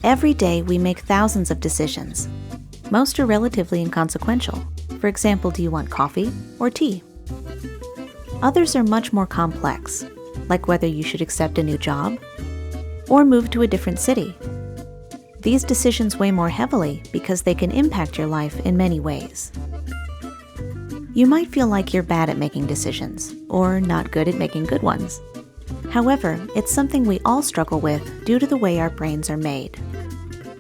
Every day we make thousands of decisions. Most are relatively inconsequential. For example, do you want coffee or tea? Others are much more complex, like whether you should accept a new job or move to a different city. These decisions weigh more heavily because they can impact your life in many ways. You might feel like you're bad at making decisions or not good at making good ones. However, it's something we all struggle with due to the way our brains are made.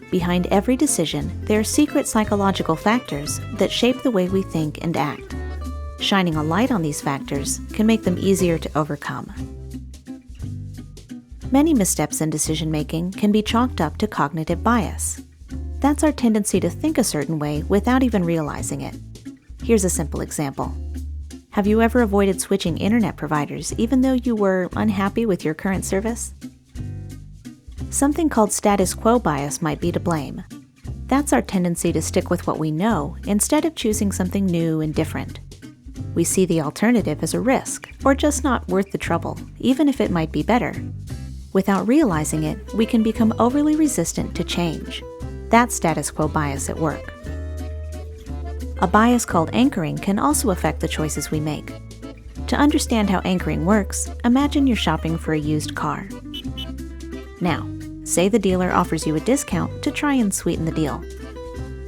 Behind every decision, there are secret psychological factors that shape the way we think and act. Shining a light on these factors can make them easier to overcome. Many missteps in decision-making can be chalked up to cognitive bias. That's our tendency to think a certain way without even realizing it. Here's a simple example. Have you ever avoided switching internet providers even though you were unhappy with your current service? Something called status quo bias might be to blame. That's our tendency to stick with what we know instead of choosing something new and different. We see the alternative as a risk, or just not worth the trouble, even if it might be better. Without realizing it, we can become overly resistant to change. That's status quo bias at work. A bias called anchoring can also affect the choices we make. To understand how anchoring works, imagine you're shopping for a used car. Now, say the dealer offers you a discount to try and sweeten the deal.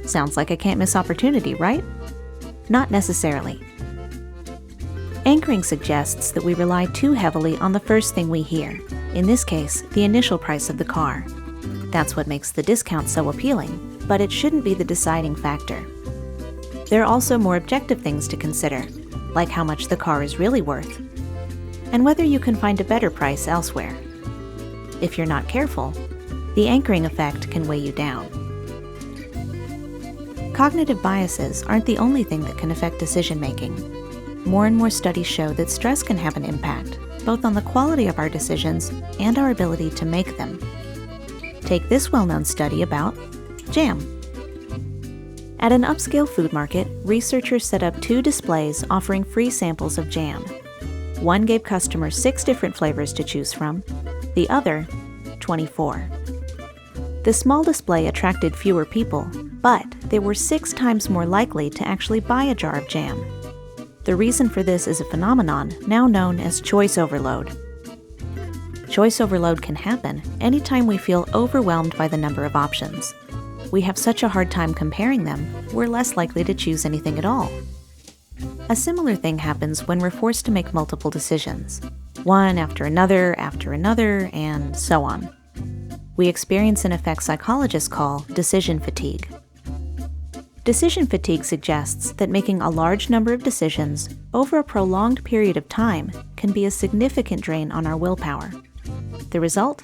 Sounds like a can't-miss opportunity, right? Not necessarily. Anchoring suggests that we rely too heavily on the first thing we hear, in this case, the initial price of the car. That's what makes the discount so appealing, but it shouldn't be the deciding factor. There are also more objective things to consider, like how much the car is really worth, and whether you can find a better price elsewhere. If you're not careful, the anchoring effect can weigh you down. Cognitive biases aren't the only thing that can affect decision-making. More and more studies show that stress can have an impact, both on the quality of our decisions and our ability to make them. Take this well-known study about jam. At an upscale food market, researchers set up 2 displays offering free samples of jam. One gave customers 6 different flavors to choose from, the other, 24. The small display attracted fewer people, but they were 6 times more likely to actually buy a jar of jam. The reason for this is a phenomenon now known as choice overload. Choice overload can happen anytime we feel overwhelmed by the number of options. We have such a hard time comparing them, we're less likely to choose anything at all. A similar thing happens when we're forced to make multiple decisions, one after another, and so on. We experience an effect psychologists call decision fatigue. Decision fatigue suggests that making a large number of decisions over a prolonged period of time can be a significant drain on our willpower. The result?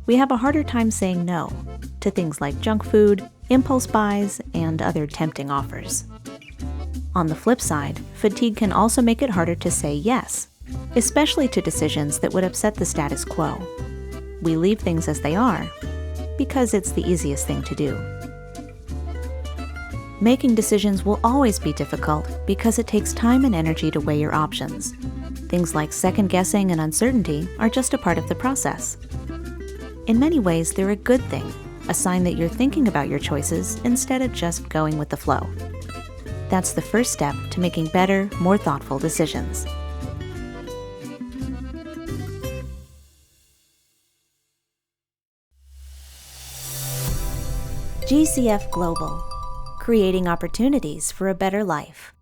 We have a harder time saying no to things like junk food, impulse buys, and other tempting offers. On the flip side, fatigue can also make it harder to say yes, especially to decisions that would upset the status quo. We leave things as they are because it's the easiest thing to do. Making decisions will always be difficult because it takes time and energy to weigh your options. Things like second-guessing and uncertainty are just a part of the process. In many ways, they're a good thing, a sign that you're thinking about your choices instead of just going with the flow. That's the first step to making better, more thoughtful decisions. GCF Global, creating opportunities for a better life.